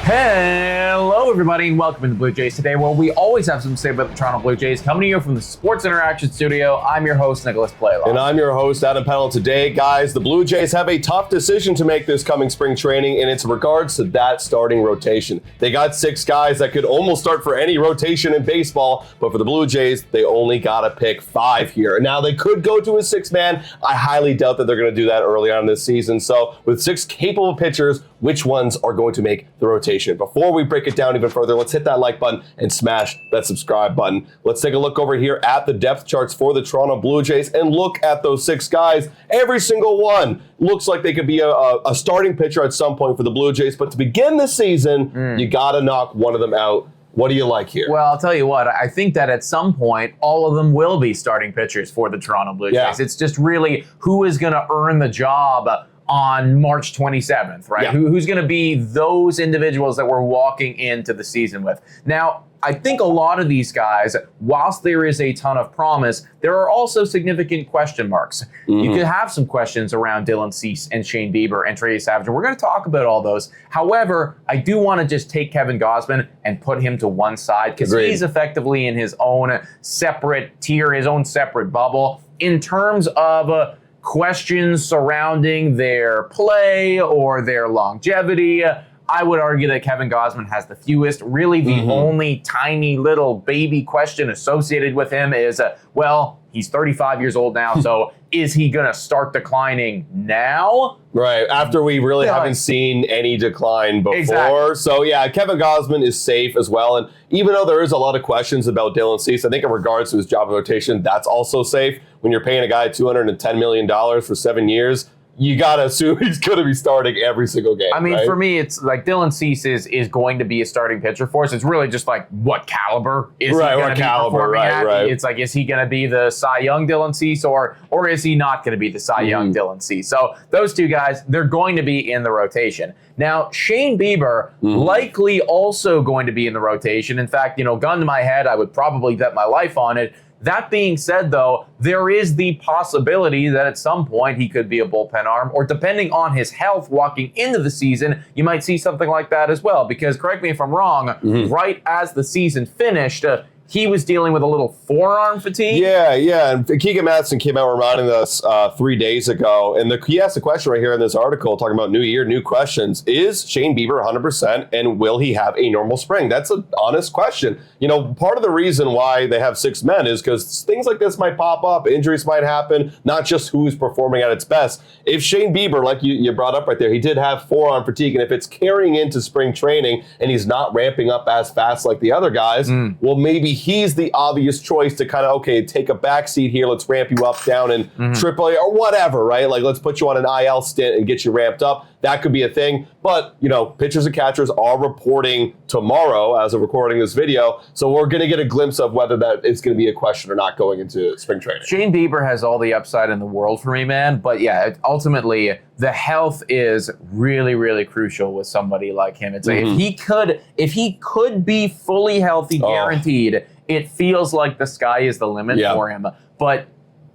Hello, everybody, and welcome to the Blue Jays today, where we always have something to say about the Toronto Blue Jays. Coming to you from the Sports Interaction Studio, I'm your host, Nicholas Playlock. And I'm your host, Adam Pennell. Today, guys, the Blue Jays have a tough decision to make this coming spring training, and it's in regards to that starting rotation. They got 6 guys that could almost start for any rotation in baseball, but for the Blue Jays, they only got to pick 5 here. Now, they could go to a 6-man. I highly doubt that they're going to do that early on this season. So, with 6 capable pitchers, which ones are going to make the rotation? Before we break it down even further, let's hit that like button and smash that subscribe button. Let's take a look over here at the depth charts for the Toronto Blue Jays and look at those 6 guys. Every single one looks like they could be a starting pitcher at some point for the Blue Jays, but to begin the season, you got to knock one of them out. What do you like here? Well, I'll tell you what, I think that at some point, all of them will be starting pitchers for the Toronto Blue Jays. It's just really who is going to earn the job on March 27th, right? Yeah. Who's going to be those individuals that we're walking into the season with? Now, I think a lot of these guys, whilst there is a ton of promise, there are also significant question marks. You could have some questions around Dylan Cease and Shane Bieber and Trey Yesavage, and we're going to talk about all those. However, I do want to just take Kevin Gausman and put him to one side because he's effectively in his own separate tier, his own separate bubble in terms of questions surrounding their play or their longevity. I would argue that Kevin Gausman has the fewest. Really, the only tiny little baby question associated with him is, well, he's 35 years old now, so is he going to start declining now? Right, after we really haven't seen any decline before. Exactly. So, yeah, Kevin Gausman is safe as well. And even though there is a lot of questions about Dylan Cease, I think in regards to his job rotation, that's also safe. When you're paying a guy $210 million for 7 years, you got to assume he's going to be starting every single game. I mean, right? for me, it's like Dylan Cease is going to be a starting pitcher for us. It's really just like, what caliber is he going to be performing at? Right. It's like, is he going to be the Cy Young Dylan Cease or is he not going to be the Cy Young Dylan Cease? So those 2 guys, they're going to be in the rotation. Now, Shane Bieber likely also going to be in the rotation. In fact, gun to my head, I would probably bet my life on it. That being said, though, there is the possibility that at some point he could be a bullpen arm, or depending on his health walking into the season, you might see something like that as well. Because, correct me if I'm wrong, right as the season finished, he was dealing with a little forearm fatigue. Yeah. And Keegan Madison came out reminding us 3 days ago. And he asked a question right here in this article talking about new year, new questions. Is Shane Bieber 100% and will he have a normal spring? That's an honest question. Part of the reason why they have 6 men is because things like this might pop up. Injuries might happen, not just who's performing at its best. If Shane Bieber, like you brought up right there, he did have forearm fatigue. And if it's carrying into spring training and he's not ramping up as fast like the other guys, well, maybe he's the obvious choice to kind of, take a backseat here. Let's ramp you up down in AAA or whatever, right? Like, let's put you on an IL stint and get you ramped up. That could be a thing. But, pitchers and catchers are reporting tomorrow as of recording this video. So we're going to get a glimpse of whether that is going to be a question or not going into spring training. Shane Bieber has all the upside in the world for me, man. But yeah, ultimately, the health is really, really crucial with somebody like him. It's like if he could be fully healthy, guaranteed, it feels like the sky is the limit for him. But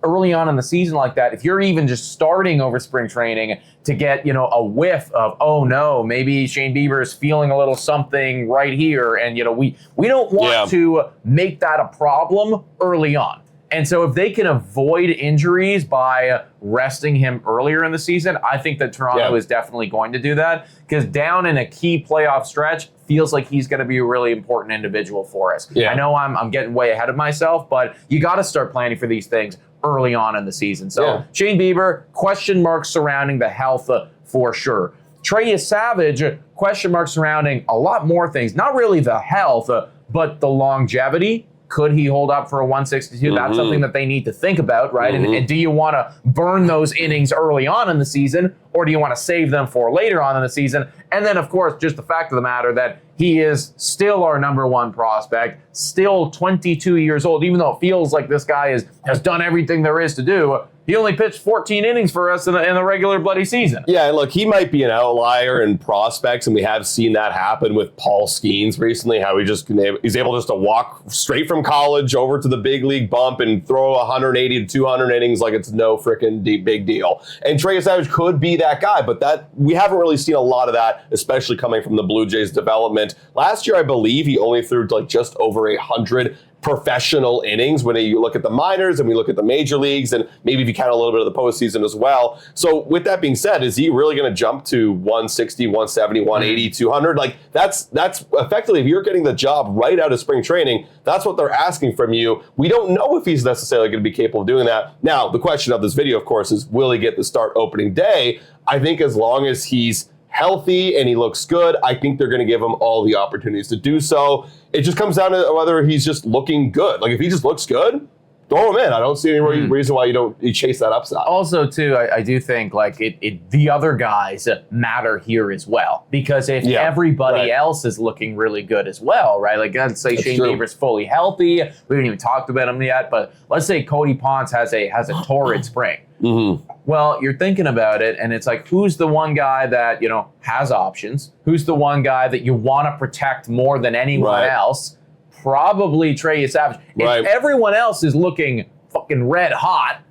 early on in the season like that, if you're even just starting over spring training to get, a whiff of, oh no, maybe Shane Bieber is feeling a little something right here. And, we don't want to make that a problem early on. And so if they can avoid injuries by resting him earlier in the season, I think that Toronto is definitely going to do that, because down in a key playoff stretch feels like he's going to be a really important individual for us. I know I'm getting way ahead of myself, but you got to start planning for these things early on in the season. So Shane Bieber, question marks surrounding the health for sure. Trey Yesavage, question marks surrounding a lot more things. Not really the health, but the longevity. Could he hold up for a 162? That's something that they need to think about, right? And do you want to burn those innings early on in the season, or do you want to save them for later on in the season? And then, of course, just the fact of the matter that he is still our number 1 prospect, still 22 years old, even though it feels like this guy has done everything there is to do. He only pitched 14 innings for us in the regular bloody season. Yeah, and look, he might be an outlier in prospects, and we have seen that happen with Paul Skeens recently, how he's able just to walk straight from college over to the big league bump and throw 180 to 200 innings like it's no freaking big deal. And Trey Yesavage could be that guy, but that we haven't really seen a lot of that, especially coming from the Blue Jays development. Last year, I believe he only threw like just over 100 professional innings when you look at the minors and we look at the major leagues, and maybe if you count a little bit of the postseason as well. So with that being said, is he really going to jump to 160, 170, 180, 200? Like that's effectively, if you're getting the job right out of spring training, that's what they're asking from you. We don't know if he's necessarily going to be capable of doing that. Now, the question of this video, of course, is will he get the start opening day? I think as long as he's healthy and he looks good, I think they're going to give him all the opportunities to do so. It just comes down to whether he's just looking good. Like if he just looks good, throw him in. I don't see any reason why you chase that upside. Also, too, I do think like the other guys matter here as well, because if everybody else is looking really good as well, right? Like let's say Shane Bieber's fully healthy. We haven't even talked about him yet, but let's say Cody Ponce has a torrid spring. Mm-hmm. Well, you're thinking about it, and it's like, who's the one guy that, has options? Who's the one guy that you want to protect more than anyone else? Probably Trey Yesavage. If everyone else is looking fucking red hot,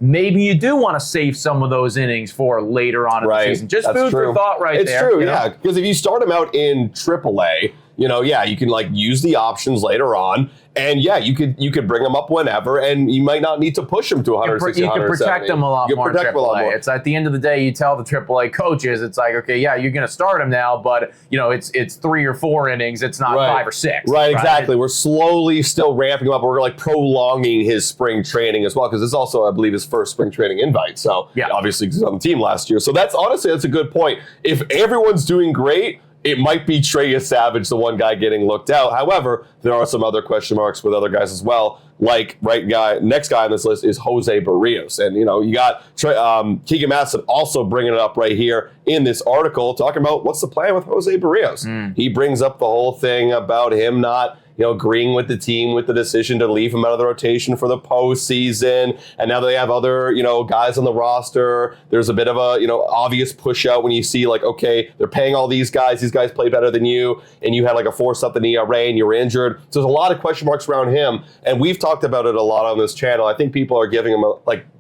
maybe you do want to save some of those innings for later on in the season. Just food for thought there. It's true, yeah. Because if you start him out in AAA, you can like use the options later on. And you could bring him up whenever, and you might not need to push him to 160, 170. You can protect him a lot more in AAA. It's at the end of the day, you tell the AAA coaches, it's like, okay, you're going to start him now, but it's 3 or 4 innings. It's not 5 or 6. Right, exactly. We're slowly still ramping him up. We're like prolonging his spring training as well, because it's also, I believe, his first spring training invite. So obviously he's on the team last year. So that's a good point. If everyone's doing great, it might be Trey Yesavage, the one guy getting looked out. However, there are some other question marks with other guys as well. Like next guy on this list is Jose Berrios. And, you got Keegan Masson also bringing it up right here in this article, talking about what's the plan with Jose Berrios. He brings up the whole thing about him not agreeing with the team with the decision to leave him out of the rotation for the postseason. And now they have other, guys on the roster. There's a bit of a, obvious push out when you see like, okay, they're paying all these guys play better than you, and you had like a 4-something ERA and you were injured. So there's a lot of question marks around him. And we've talked about it a lot on this channel. I think people are giving him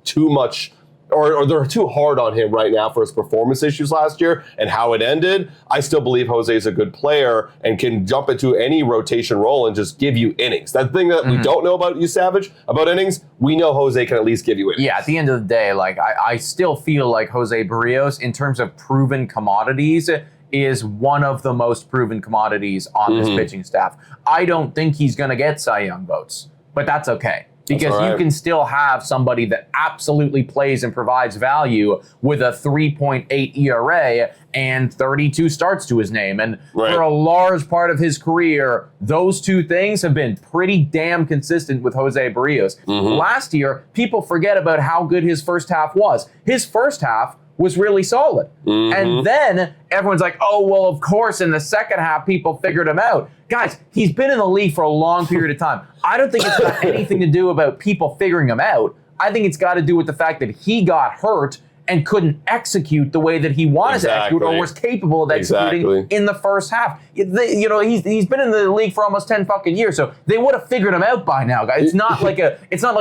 too much, or they're too hard on him right now for his performance issues last year and how it ended. I still believe Jose is a good player and can jump into any rotation role and just give you innings. That thing that we don't know about Yesavage, about innings, we know Jose can at least give you innings. Yeah, at the end of the day, I still feel like Jose Berrios, in terms of proven commodities, is one of the most proven commodities on this pitching staff. I don't think he's going to get Cy Young votes, but that's okay. Because you can still have somebody that absolutely plays and provides value with a 3.8 ERA and 32 starts to his name. And for a large part of his career, those two things have been pretty damn consistent with Jose Berrios. Last year, people forget about how good his first half was. His first half was really solid. And then everyone's like, oh, well, of course, in the second half, people figured him out. Guys, he's been in the league for a long period of time. I don't think it's got anything to do about people figuring him out. I think it's got to do with the fact that he got hurt and couldn't execute the way that he wanted to execute or was capable of executing in the first half. He's been in the league for almost 10 fucking years, so they would have figured him out by now, guys. It's not like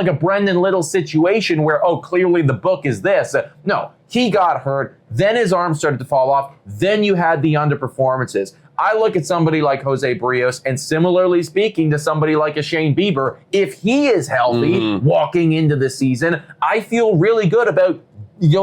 a Brendan Little situation where, clearly the book is this. No, he got hurt, then his arm started to fall off, then you had the underperformances. I look at somebody like Jose Berrios, and similarly speaking to somebody like a Shane Bieber, if he is healthy walking into the season, I feel really good about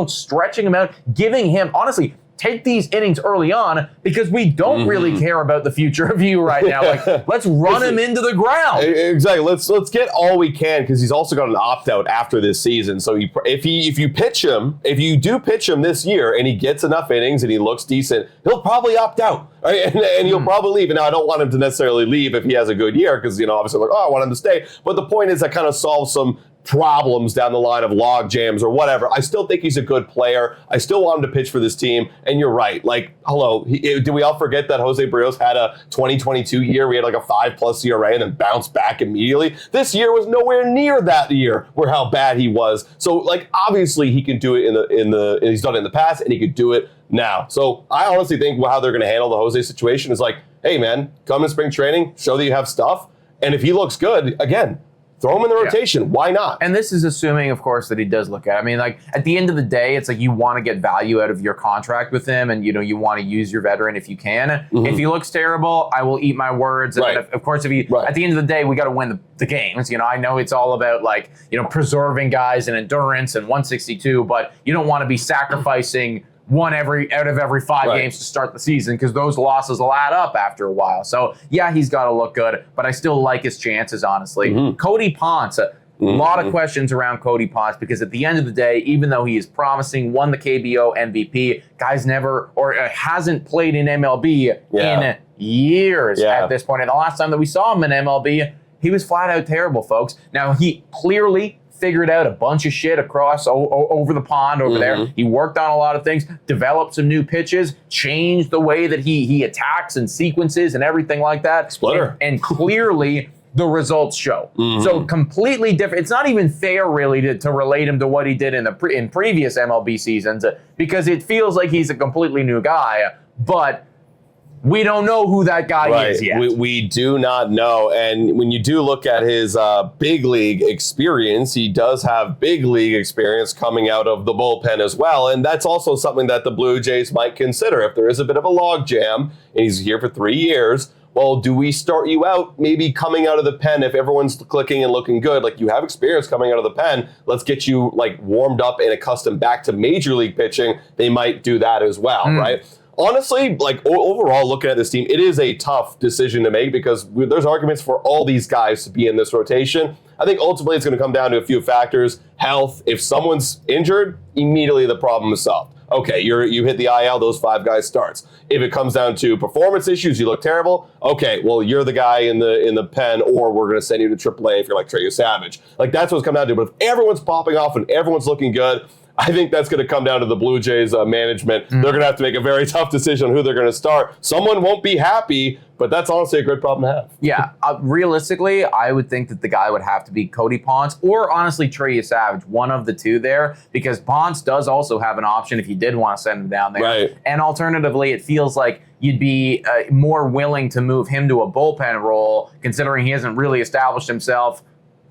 stretching him out, giving him, honestly, take these innings early on, because we don't really care about the future of you right now. Let's run him into the ground. Exactly. Let's get all we can, because he's also got an opt-out after this season. So if you do pitch him this year and he gets enough innings and he looks decent, he'll probably opt out. Right? And he'll probably leave. And now I don't want him to necessarily leave if he has a good year, because obviously I want him to stay. But the point is that kind of solves some problems down the line of log jams or whatever. I still think he's a good player. I still want him to pitch for this team. And you're right. Like, hello, do we all forget that Jose Berrios had a 2022 year? We had like a 5+ ERA and then bounced back immediately. This year was nowhere near that year where how bad he was. So like, obviously he can do it and he's done it in the past, and he could do it now. So I honestly think how they're going to handle the Jose situation is like, hey man, come in spring training, show that you have stuff. And if he looks good, again, throw him in the rotation. Yeah. Why not? And this is assuming, of course, that he does look at it. I mean, like, at the end of the day, it's like you want to get value out of your contract with him, and, you want to use your veteran if you can. Mm-hmm. If he looks terrible, I will eat my words. Right. And of course, if he, at the end of the day, we got to win the games. I know it's all about, like, preserving guys and endurance and 162, but you don't want to be sacrificing one out of every 5 games to start the season, because those losses will add up after a while. So, yeah, he's got to look good, but I still like his chances, honestly. Mm-hmm. Cody Ponce, a lot of questions around Cody Ponce, because at the end of the day, even though he is promising, won the KBO MVP, guy's never or hasn't played in MLB in years at this point. And the last time that we saw him in MLB, he was flat out terrible, folks. Now, he clearly figured out a bunch of shit across over the pond over there. He worked on a lot of things, developed some new pitches, changed the way that he attacks and sequences and everything like that. Splitter. And clearly the results show. So completely different. It's not even fair really to relate him to what he did in previous MLB seasons, because it feels like he's a completely new guy, but we don't know who that guy is yet. We do not know. And when you do look at his big league experience, he does have big league experience coming out of the bullpen as well. And that's also something that the Blue Jays might consider. If there is a bit of a log jam and he's here for 3 years, well, do we start you out maybe coming out of the pen if everyone's clicking and looking good? Like, you have experience coming out of the pen. Let's get you like warmed up and accustomed back to major league pitching. They might do that as well, right? Honestly, like overall, looking at this team, it is a tough decision to make, because there's arguments for all these guys to be in this rotation. I think ultimately it's going to come down to a few factors. Health. If someone's injured, immediately the problem is solved. Okay, you hit the IL, those 5 guys starts. If it comes down to performance issues, you look terrible. Okay, well, you're the guy in the pen, or we're going to send you to AAA if you're like Trey Yesavage. Like, that's what it's come down to. But if everyone's popping off and everyone's looking good, I think that's going to come down to the Blue Jays management. They're going to have to make a very tough decision on who they're going to start. Someone won't be happy, but that's honestly a good problem to have. Yeah, realistically, I would think that the guy would have to be Cody Ponce, or honestly Trey Yesavage, one of the two there, because Ponce does also have an option if you did want to send him down there. Right. And alternatively, it feels like you'd be more willing to move him to a bullpen role, considering he hasn't really established himself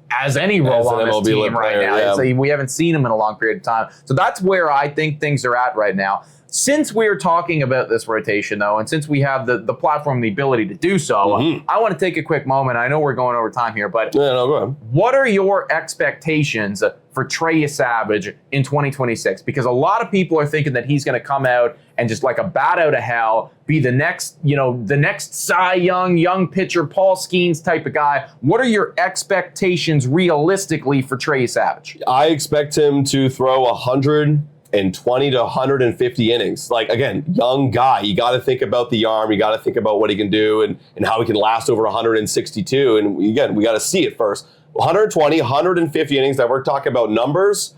as any role on this team right now. Yeah. So we haven't seen him in a long period of time. So that's where I think things are at right now. Since we're talking about this rotation, though, and since we have the platform, the ability to do so, I want to take a quick moment. I know we're going over time here, but go ahead. What are your expectations for Trey Yesavage in 2026? Because a lot of people are thinking that he's going to come out and just like a bat out of hell, be the next Cy young pitcher, Paul Skeens type of guy. What are your expectations realistically for Trey Yesavage? I expect him to throw 120 to 150 innings. Like, again, young guy. You got to think about the arm. You got to think about what he can do and how he can last over 162. And again, we got to see it first. 120, 150 innings. That we're talking about numbers.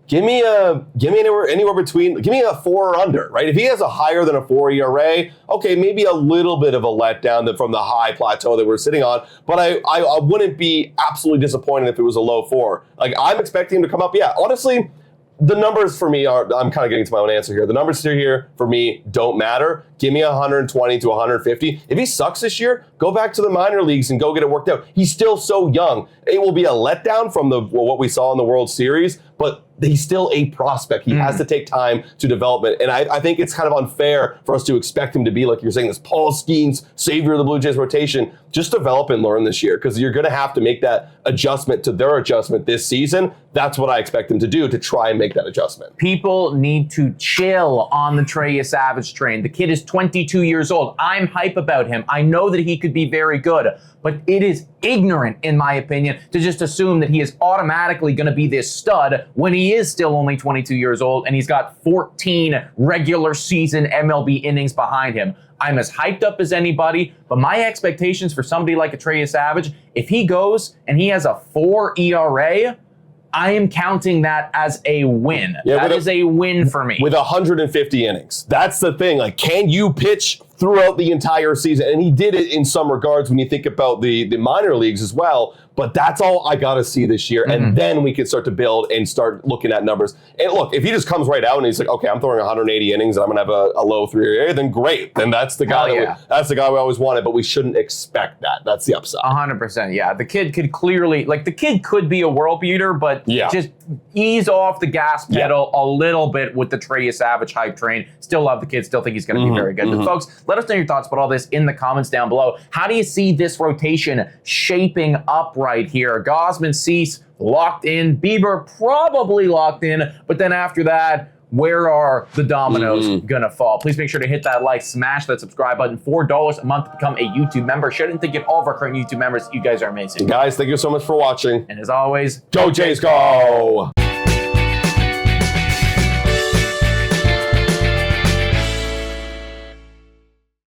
Give me anywhere between. Give me a 4 or under, right? If he has a higher than a 4 ERA, okay, maybe a little bit of a letdown from the high plateau that we're sitting on. But I wouldn't be absolutely disappointed if it was a low 4. Like, I'm expecting him to come up. Yeah, honestly. The numbers for me are, I'm kind of getting to my own answer here. The numbers here for me don't matter. Give me 120 to 150. If he sucks this year, go back to the minor leagues and go get it worked out. He's still so young. It will be a letdown from what we saw in the World Series, but he's still a prospect. He has to take time to development. And I think it's kind of unfair for us to expect him to be, like you're saying, this Paul Skeens, savior of the Blue Jays rotation. Just develop and learn this year, because you're going to have to make that adjustment to their adjustment this season. That's what I expect him to do, to try and make that adjustment. People need to chill on the Trey Yesavage train. The kid is 22 years old. I'm hype about him. I know that he could be very good, but it is ignorant, in my opinion, to just assume that he is automatically going to be this stud when he is still only 22 years old and he's got 14 regular season MLB innings behind him. I'm as hyped up as anybody, but my expectations for somebody like a Trey Yesavage, if he goes and he has a 4 ERA, I am counting that as a win. Yeah, that is a win for me. With 150 innings. That's the thing. Like, can you pitch throughout the entire season? And he did it in some regards when you think about the minor leagues as well. But that's all I got to see this year. And then we can start to build and start looking at numbers. And look, if he just comes right out and he's like, okay, I'm throwing 180 innings and I'm going to have a low 3 ERA, then great. Then that's the guy. That's the guy we always wanted. But we shouldn't expect that. That's the upside. 100%. Yeah. The kid could clearly, the kid could be a world beater, but just ease off the gas pedal a little bit with the Trey Yesavage hype train. Still love the kid. Still think he's going to be very good. But folks, let us know your thoughts about all this in the comments down below. How do you see this rotation shaping up right here? Gausman, Cease locked in. Bieber probably locked in. But then after that, where are the dominoes gonna fall? Please make sure to hit that like, smash that subscribe button. $4 a month to become a YouTube member. Shouldn't think of all of our current YouTube members. You guys are amazing. Guys, thank you so much for watching. And as always, go Jays, go!